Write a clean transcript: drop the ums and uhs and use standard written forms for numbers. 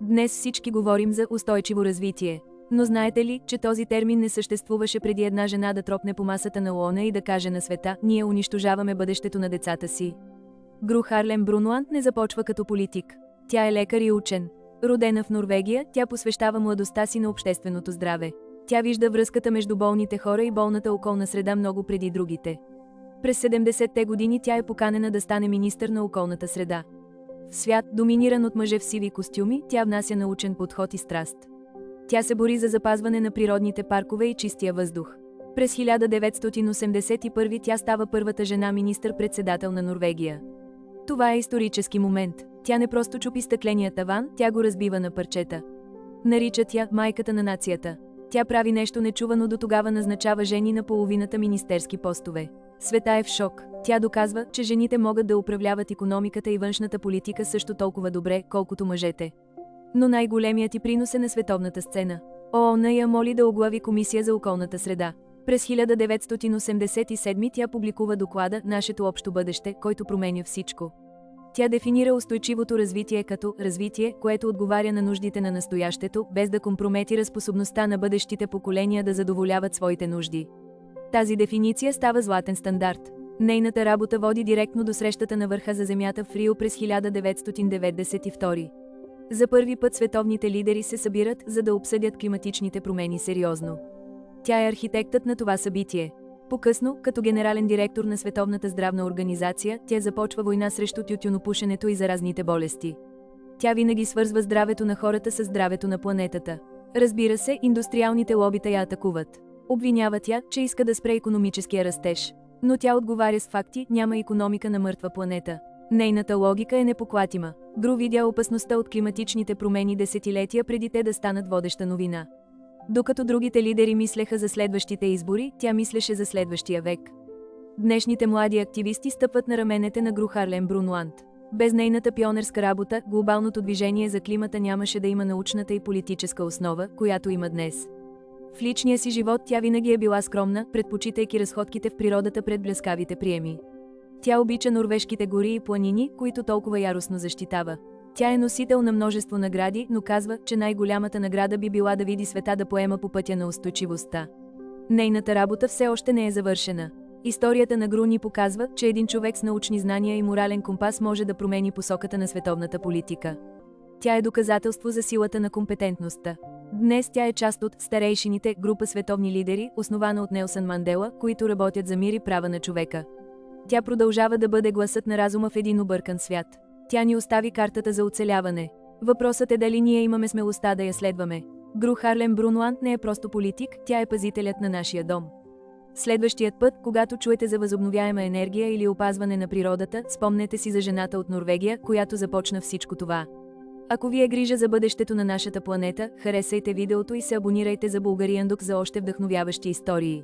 Днес всички говорим за устойчиво развитие. Но знаете ли, че този термин не съществуваше преди една жена да тропне по масата на ООН и да каже на света: ние унищожаваме бъдещето на децата си? Гру Харлем Брунланд не започва като политик. Тя е лекар и учен. Родена в Норвегия, тя посвещава младостта си на общественото здраве. Тя вижда връзката между болните хора и болната околна среда много преди другите. През 70-те години тя е поканена да стане министър на околната среда. В свят, доминиран от мъже в сиви костюми, тя внася научен подход и страст. Тя се бори за запазване на природните паркове и чистия въздух. През 1981 тя става първата жена министър-председател на Норвегия. Това е исторически момент. Тя не просто чупи стъкления таван, тя го разбива на парчета. Наричат я майката на нацията. Тя прави нещо нечувано до тогава, назначава жени на половината министерски постове. Света е в шок. Тя доказва, че жените могат да управляват икономиката и външната политика също толкова добре, колкото мъжете. Но най-големият й принос е на световната сцена. ООН я моли да оглави Комисия за околната среда. През 1987 тя публикува доклада «Нашето общо бъдеще», който променя всичко. Тя дефинира устойчивото развитие като развитие, което отговаря на нуждите на настоящето, без да компрометира способността на бъдещите поколения да задоволяват своите нужди. Тази дефиниция става златен стандарт. Нейната работа води директно до срещата на върха за Земята в Рио през 1992. За първи път световните лидери се събират, за да обсъдят климатичните промени сериозно. Тя е архитектът на това събитие. По-късно, като генерален директор на Световната здравна организация, тя започва война срещу тютюнопушенето и заразните болести. Тя винаги свързва здравето на хората с здравето на планетата. Разбира се, индустриалните лобита я атакуват. Обвиняват я, че иска да спре икономическия растеж. Но тя отговаря с факти: няма икономика на мъртва планета. Нейната логика е непоклатима. Гру видя опасността от климатичните промени десетилетия преди те да станат водеща новина. Докато другите лидери мислеха за следващите избори, тя мислеше за следващия век. Днешните млади активисти стъпват на раменете на Гру Харлем Брунланд. Без нейната пионерска работа, глобалното движение за климата нямаше да има научната и политическа основа, която има днес. В личния си живот тя винаги е била скромна, предпочитайки разходките в природата пред блескавите приеми. Тя обича норвежките гори и планини, които толкова яростно защитава. Тя е носител на множество награди, но казва, че най-голямата награда би била да види света да поема по пътя на устойчивостта. Нейната работа все още не е завършена. Историята на Гру ни показва, че един човек с научни знания и морален компас може да промени посоката на световната политика. Тя е доказателство за силата на компетентността. Днес тя е част от старейшините, група световни лидери, основана от Нелсън Мандела, които работят за мир и права на човека. Тя продължава да бъде гласът на разума в един объркан свят. Тя ни остави картата за оцеляване. Въпросът е дали ние имаме смелостта да я следваме. Гру Харлем Брунланд не е просто политик, тя е пазителят на нашия дом. Следващият път, когато чуете за възобновяема енергия или опазване на природата, спомнете си за жената от Норвегия, която започна всичко това. Ако ви е грижа за бъдещето на нашата планета, харесайте видеото и се абонирайте за Bulgarian Doc за още вдъхновяващи истории.